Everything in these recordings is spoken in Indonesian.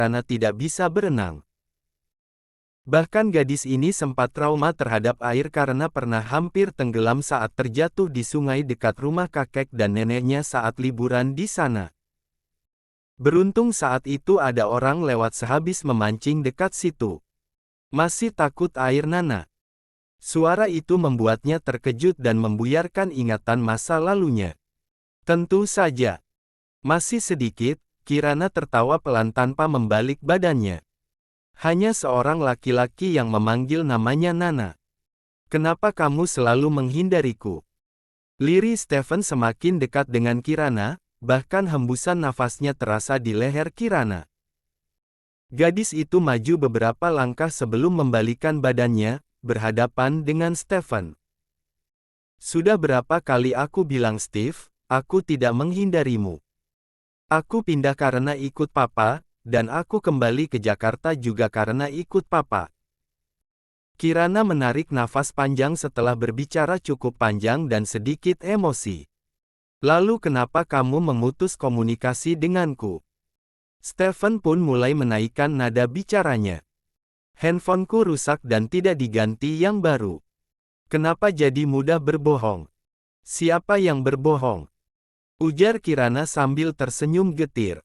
karena tidak bisa berenang. Bahkan gadis ini sempat trauma terhadap air karena pernah hampir tenggelam saat terjatuh di sungai dekat rumah kakek dan neneknya saat liburan di sana. Beruntung saat itu ada orang lewat sehabis memancing dekat situ. Masih takut air, Nana? Suara itu membuatnya terkejut dan membuyarkan ingatan masa lalunya. Tentu saja. Masih sedikit, Kirana tertawa pelan tanpa membalik badannya. Hanya seorang laki-laki yang memanggil namanya Nana. Kenapa kamu selalu menghindariku? Lirik Stephen semakin dekat dengan Kirana, bahkan hembusan nafasnya terasa di leher Kirana. Gadis itu maju beberapa langkah sebelum membalikkan badannya, berhadapan dengan Stephen. Sudah berapa kali aku bilang, Steve, aku tidak menghindarimu. Aku pindah karena ikut papa, dan aku kembali ke Jakarta juga karena ikut papa. Kirana menarik nafas panjang setelah berbicara cukup panjang dan sedikit emosi. Lalu kenapa kamu memutus komunikasi denganku? Stephen pun mulai menaikkan nada bicaranya. Handphoneku rusak dan tidak diganti yang baru. Kenapa jadi mudah berbohong? Siapa yang berbohong? Ujar Kirana sambil tersenyum getir.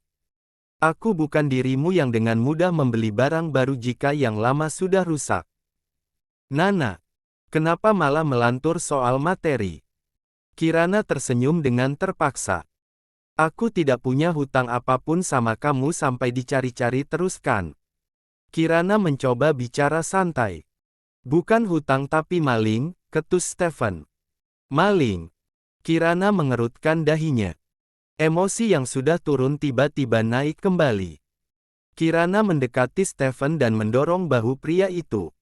Aku bukan dirimu yang dengan mudah membeli barang baru jika yang lama sudah rusak. Nana, kenapa malah melantur soal materi? Kirana tersenyum dengan terpaksa. Aku tidak punya hutang apapun sama kamu sampai dicari-cari terus kan? Kirana mencoba bicara santai. Bukan hutang tapi maling, ketus Stephen. Maling. Kirana mengerutkan dahinya. Emosi yang sudah turun tiba-tiba naik kembali. Kirana mendekati Stephen dan mendorong bahu pria itu.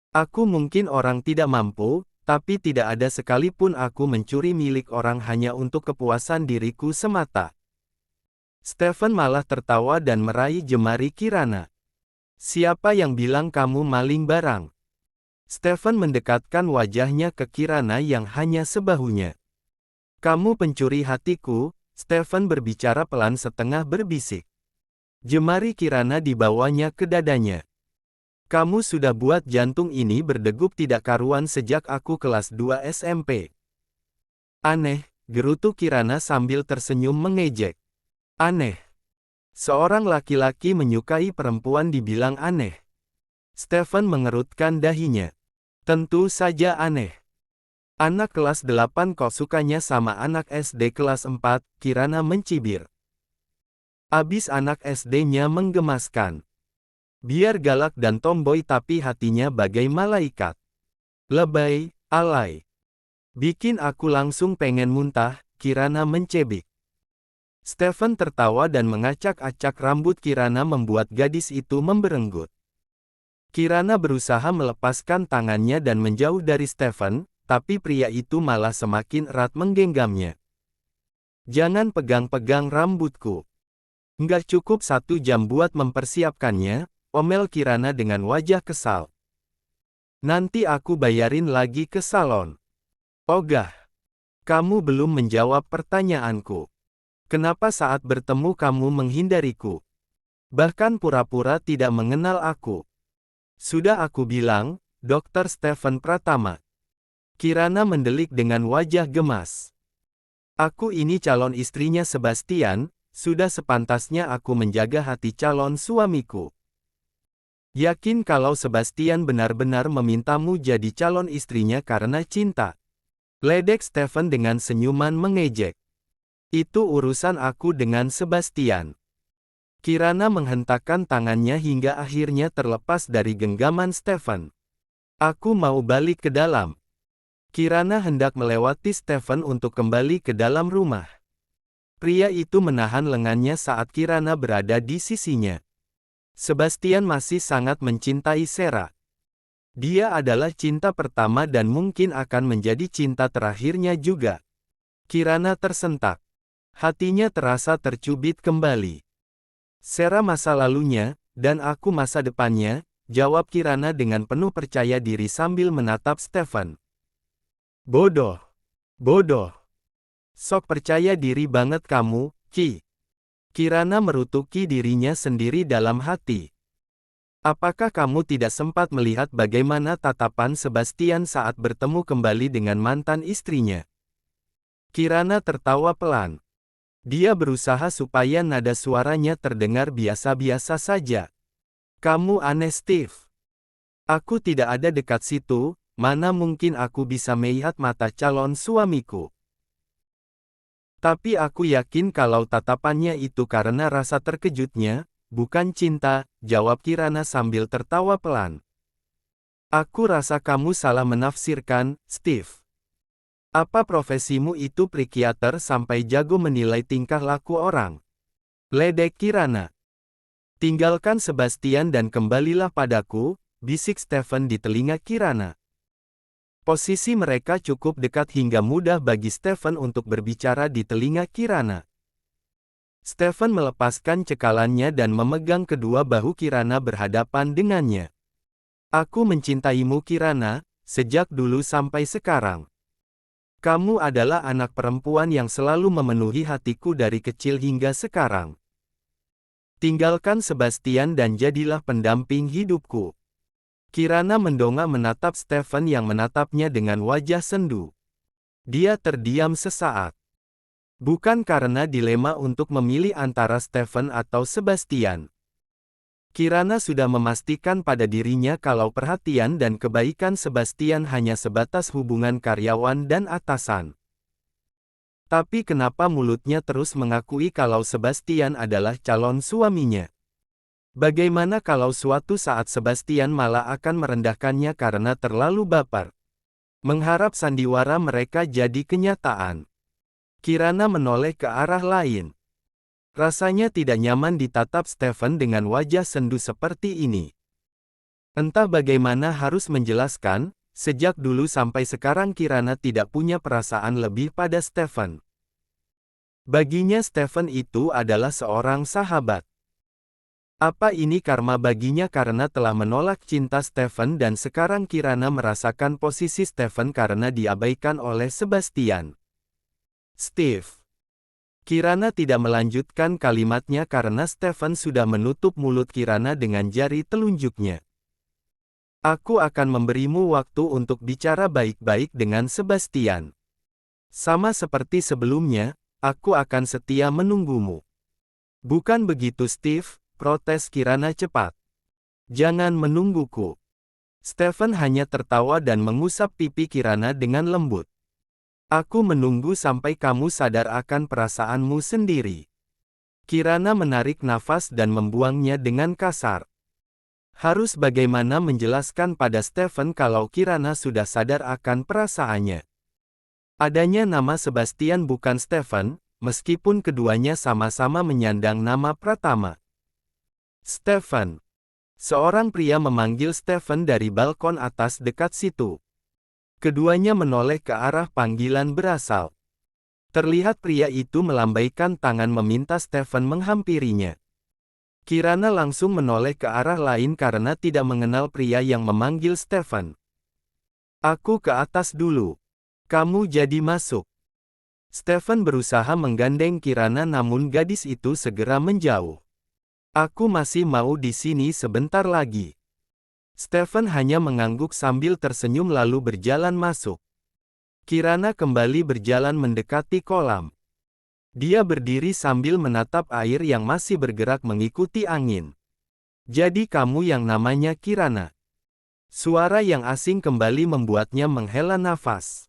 Aku mungkin orang tidak mampu, tapi tidak ada sekalipun aku mencuri milik orang hanya untuk kepuasan diriku semata. Stephen malah tertawa dan meraih jemari Kirana. Siapa yang bilang kamu maling barang? Stephen mendekatkan wajahnya ke Kirana yang hanya sebahunya. Kamu pencuri hatiku, Stephen berbicara pelan setengah berbisik. Jemari Kirana dibawanya ke dadanya. Kamu sudah buat jantung ini berdegup tidak karuan sejak aku kelas 2 SMP. Aneh, gerutu Kirana sambil tersenyum mengejek. Aneh. Seorang laki-laki menyukai perempuan dibilang aneh. Stephen mengerutkan dahinya. Tentu saja aneh. Anak kelas 8 kok sukanya sama anak SD kelas 4, Kirana mencibir. Abis anak SD-nya menggemaskan. Biar galak dan tomboy tapi hatinya bagai malaikat. Lebay, alay. Bikin aku langsung pengen muntah, Kirana mencebik. Stephen tertawa dan mengacak-acak rambut Kirana membuat gadis itu memberenggut. Kirana berusaha melepaskan tangannya dan menjauh dari Stephen, tapi pria itu malah semakin erat menggenggamnya. Jangan pegang-pegang rambutku. Nggak cukup 1 jam buat mempersiapkannya, omel Kirana dengan wajah kesal. Nanti aku bayarin lagi ke salon. Ogah. Kamu belum menjawab pertanyaanku. Kenapa saat bertemu kamu menghindariku? Bahkan pura-pura tidak mengenal aku. Sudah aku bilang, Dr. Stephen Pratama. Kirana mendelik dengan wajah gemas. Aku ini calon istrinya Sebastian, sudah sepantasnya aku menjaga hati calon suamiku. Yakin kalau Sebastian benar-benar memintamu jadi calon istrinya karena cinta? Ledek Stephen dengan senyuman mengejek. Itu urusan aku dengan Sebastian. Kirana menghentakkan tangannya hingga akhirnya terlepas dari genggaman Stephen. Aku mau balik ke dalam. Kirana hendak melewati Stephen untuk kembali ke dalam rumah. Pria itu menahan lengannya saat Kirana berada di sisinya. Sebastian masih sangat mencintai Sarah. Dia adalah cinta pertama dan mungkin akan menjadi cinta terakhirnya juga. Kirana tersentak. Hatinya terasa tercubit kembali. Sarah masa lalunya, dan aku masa depannya, jawab Kirana dengan penuh percaya diri sambil menatap Stephen. Bodoh. Bodoh. Sok percaya diri banget kamu, Ki. Kirana merutuki dirinya sendiri dalam hati. Apakah kamu tidak sempat melihat bagaimana tatapan Sebastian saat bertemu kembali dengan mantan istrinya? Kirana tertawa pelan. Dia berusaha supaya nada suaranya terdengar biasa-biasa saja. Kamu aneh, Steve. Aku tidak ada dekat situ, mana mungkin aku bisa melihat mata calon suamiku. Tapi aku yakin kalau tatapannya itu karena rasa terkejutnya, bukan cinta, jawab Kirana sambil tertawa pelan. Aku rasa kamu salah menafsirkan, Steve. Apa profesimu itu psikiater sampai jago menilai tingkah laku orang? Ledek Kirana. Tinggalkan Sebastian dan kembalilah padaku, bisik Stephen di telinga Kirana. Posisi mereka cukup dekat hingga mudah bagi Stephen untuk berbicara di telinga Kirana. Stephen melepaskan cekalannya dan memegang kedua bahu Kirana berhadapan dengannya. Aku mencintaimu Kirana, sejak dulu sampai sekarang. Kamu adalah anak perempuan yang selalu memenuhi hatiku dari kecil hingga sekarang. Tinggalkan Sebastian dan jadilah pendamping hidupku. Kirana mendongak menatap Stephen yang menatapnya dengan wajah sendu. Dia terdiam sesaat. Bukan karena dilema untuk memilih antara Stephen atau Sebastian. Kirana sudah memastikan pada dirinya kalau perhatian dan kebaikan Sebastian hanya sebatas hubungan karyawan dan atasan. Tapi kenapa mulutnya terus mengakui kalau Sebastian adalah calon suaminya? Bagaimana kalau suatu saat Sebastian malah akan merendahkannya karena terlalu baper? Mengharap sandiwara mereka jadi kenyataan. Kirana menoleh ke arah lain. Rasanya tidak nyaman ditatap Stephen dengan wajah sendu seperti ini. Entah bagaimana harus menjelaskan, sejak dulu sampai sekarang Kirana tidak punya perasaan lebih pada Stephen. Baginya Stephen itu adalah seorang sahabat. Apa ini karma baginya karena telah menolak cinta Stephen dan sekarang Kirana merasakan posisi Stephen karena diabaikan oleh Sebastian? Steve. Kirana tidak melanjutkan kalimatnya karena Stephen sudah menutup mulut Kirana dengan jari telunjuknya. Aku akan memberimu waktu untuk bicara baik-baik dengan Sebastian. Sama seperti sebelumnya, aku akan setia menunggumu. Bukan begitu Steve, protes Kirana cepat. Jangan menungguku. Stephen hanya tertawa dan mengusap pipi Kirana dengan lembut. Aku menunggu sampai kamu sadar akan perasaanmu sendiri. Kirana menarik nafas dan membuangnya dengan kasar. Harus bagaimana menjelaskan pada Stephen kalau Kirana sudah sadar akan perasaannya? Adanya nama Sebastian bukan Stephen, meskipun keduanya sama-sama menyandang nama Pratama. Stephen. Seorang pria memanggil Stephen dari balkon atas dekat situ. Keduanya menoleh ke arah panggilan berasal. Terlihat pria itu melambaikan tangan meminta Stephen menghampirinya. Kirana langsung menoleh ke arah lain karena tidak mengenal pria yang memanggil Stephen. Aku ke atas dulu. Kamu jadi masuk. Stephen berusaha menggandeng Kirana namun gadis itu segera menjauh. Aku masih mau di sini sebentar lagi. Stephen hanya mengangguk sambil tersenyum lalu berjalan masuk. Kirana kembali berjalan mendekati kolam. Dia berdiri sambil menatap air yang masih bergerak mengikuti angin. Jadi kamu yang namanya Kirana. Suara yang asing kembali membuatnya menghela nafas.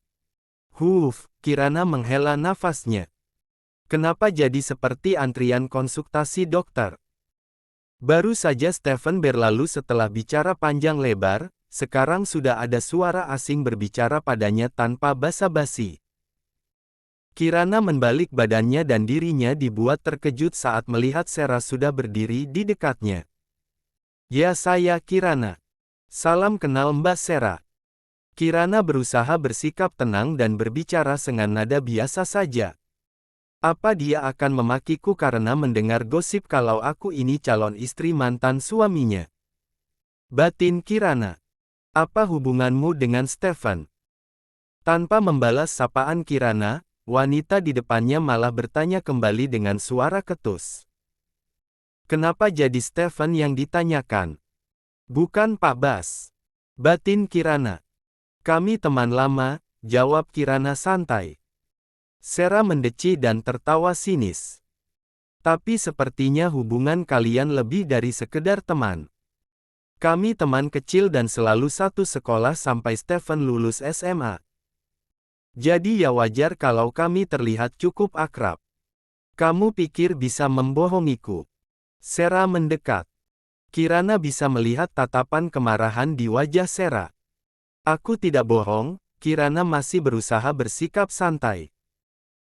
Kirana menghela nafasnya. Kenapa jadi seperti antrian konsultasi dokter? Baru saja Stephen berlalu setelah bicara panjang lebar, sekarang sudah ada suara asing berbicara padanya tanpa basa-basi. Kirana membalik badannya dan dirinya dibuat terkejut saat melihat Sarah sudah berdiri di dekatnya. Ya saya Kirana. Salam kenal Mbak Sarah. Kirana berusaha bersikap tenang dan berbicara dengan nada biasa saja. Apa dia akan memakiku karena mendengar gosip kalau aku ini calon istri mantan suaminya? Batin Kirana. Apa hubunganmu dengan Stephen? Tanpa membalas sapaan Kirana, wanita di depannya malah bertanya kembali dengan suara ketus. Kenapa jadi Stephen yang ditanyakan? Bukan Pak Bas. Batin Kirana. Kami teman lama, jawab Kirana santai. Sarah mendeci dan tertawa sinis. Tapi sepertinya hubungan kalian lebih dari sekedar teman. Kami teman kecil dan selalu satu sekolah sampai Stephen lulus SMA. Jadi ya wajar kalau kami terlihat cukup akrab. Kamu pikir bisa membohongiku? Sarah mendekat. Kirana bisa melihat tatapan kemarahan di wajah Sarah. Aku tidak bohong, Kirana masih berusaha bersikap santai.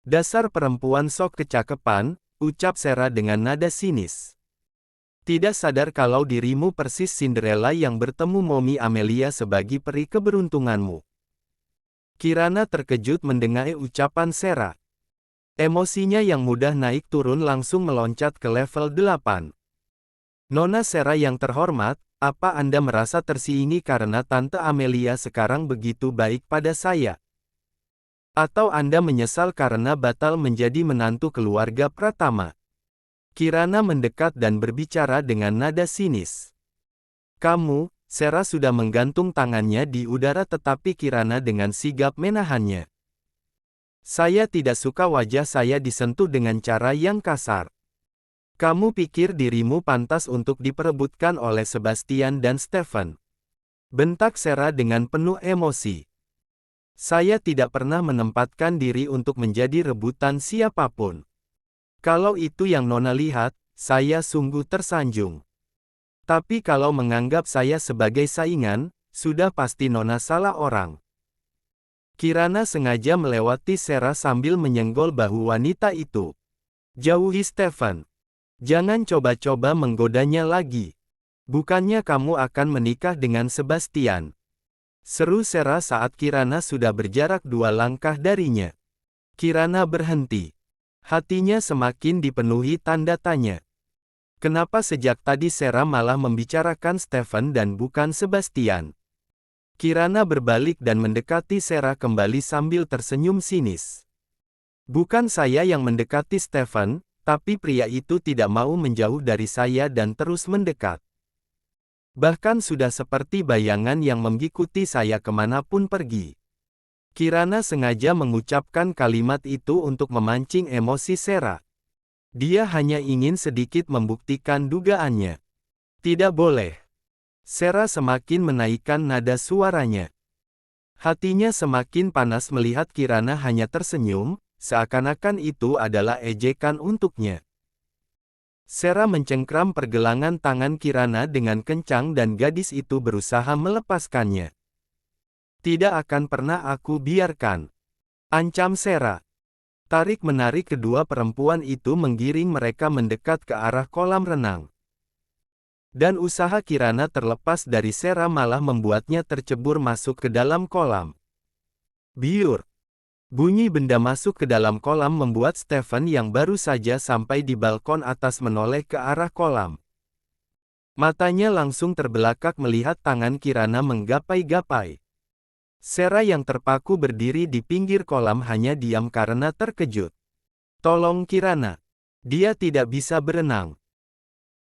Dasar perempuan sok kecakepan, ucap Sarah dengan nada sinis. Tidak sadar kalau dirimu persis Cinderella yang bertemu Mommy Amelia sebagai peri keberuntunganmu. Kirana terkejut mendengar ucapan Sarah. Emosinya yang mudah naik turun langsung meloncat ke level 8. Nona Sarah yang terhormat, apa Anda merasa tersingi karena Tante Amelia sekarang begitu baik pada saya? Atau Anda menyesal karena batal menjadi menantu keluarga Pratama? Kirana mendekat dan berbicara dengan nada sinis. Kamu, Sarah sudah menggantung tangannya di udara tetapi Kirana dengan sigap menahannya. Saya tidak suka wajah saya disentuh dengan cara yang kasar. Kamu pikir dirimu pantas untuk diperebutkan oleh Sebastian dan Stephen? Bentak Sarah dengan penuh emosi. Saya tidak pernah menempatkan diri untuk menjadi rebutan siapapun. Kalau itu yang Nona lihat, saya sungguh tersanjung. Tapi kalau menganggap saya sebagai saingan, sudah pasti Nona salah orang. Kirana sengaja melewati Sarah sambil menyenggol bahu wanita itu. Jauhi Stephen. Jangan coba-coba menggodanya lagi. Bukannya kamu akan menikah dengan Sebastian. Seru Sarah saat Kirana sudah berjarak 2 langkah darinya. Kirana berhenti. Hatinya semakin dipenuhi tanda tanya. Kenapa sejak tadi Sarah malah membicarakan Stephen dan bukan Sebastian? Kirana berbalik dan mendekati Sarah kembali sambil tersenyum sinis. Bukan saya yang mendekati Stephen, tapi pria itu tidak mau menjauh dari saya dan terus mendekat. Bahkan sudah seperti bayangan yang mengikuti saya kemanapun pergi. Kirana sengaja mengucapkan kalimat itu untuk memancing emosi Sarah. Dia hanya ingin sedikit membuktikan dugaannya. Tidak boleh. Sarah semakin menaikkan nada suaranya. Hatinya semakin panas melihat Kirana hanya tersenyum, seakan-akan itu adalah ejekan untuknya. Sarah mencengkram pergelangan tangan Kirana dengan kencang dan gadis itu berusaha melepaskannya. Tidak akan pernah aku biarkan. Ancam Sarah. Tarik-menarik kedua perempuan itu menggiring mereka mendekat ke arah kolam renang. Dan usaha Kirana terlepas dari Sarah malah membuatnya tercebur masuk ke dalam kolam. Biur. Bunyi benda masuk ke dalam kolam membuat Stephen yang baru saja sampai di balkon atas menoleh ke arah kolam. Matanya langsung terbelakak melihat tangan Kirana menggapai-gapai. Sarah yang terpaku berdiri di pinggir kolam hanya diam karena terkejut. Tolong Kirana. Dia tidak bisa berenang.